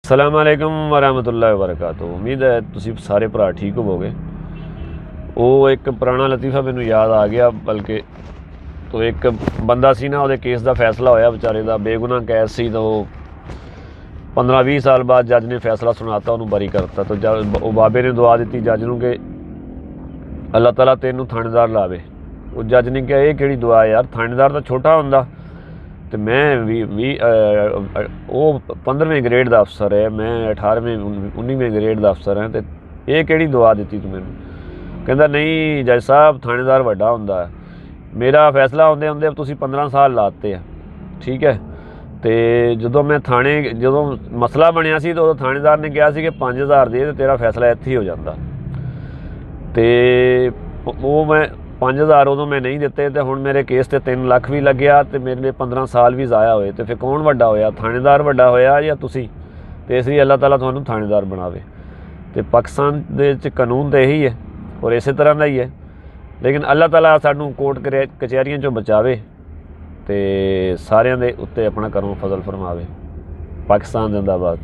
अस्सलामुअलैकुम वरहमतुल्लाहि वबरकातुहू। उम्मीद है तुसी सारे भरा ठीक होवोगे। वो एक पुराना लतीफ़ा मैनू याद आ गया, बल्कि तो एक बंदा सी ना, वो केस का फैसला होया, बेचारे का बेगुनाह कैद सी, तो 15-20 साल बाद जज ने फैसला सुनाता, उन्होंने बरी करता। तो वो बाबे ने दुआ दी जज नूं कि अल्लाह ताला तेनू थानेदार लावे। वो जज ने कहा, यह किहड़ी दुआ यार, थानेदार तो छोटा हुंदा तो मैं वो 15वें ग्रेड का अफसर है, मैं 18वें 19वें ग्रेड का अफसर है, तो ये किहड़ी दुआ दी तू मैनू? कहता नहीं जज साहब, थानेदार वड्डा हुंदा, मेरा फैसला होंदे होंदे तुसीं 15 साल लाते हैं, ठीक है। तो जो मैं थाने जो मसला बनिया सी, तो थानेदार ने कहा कि 5000 दे, तो तेरा फैसला इत्थे ही हो जाता। तो वो मैं 5000 उदों मैं नहीं दिते, तो हुण मेरे केस ते 3 लाख भी लग्या, तो मेरे 15 साल भी ज़ाया होए। तो फिर कौन वड्डा होया, थानेदार वड्डा होया या तुसी? तो इसलिए अल्लाह ताला तुहानूं थानेदार बनावे। तो पाकिस्तान दे विच कानून तो यही है और इस तरह का ही है, लेकिन अल्लाह ताला सानूं कोर्ट कचहरियों चों बचावे तो सारिਆਂ ਦੇ ਉੱਤੇ अपना करम फजल फरमावे। पाकिस्तान जिंदाबाद।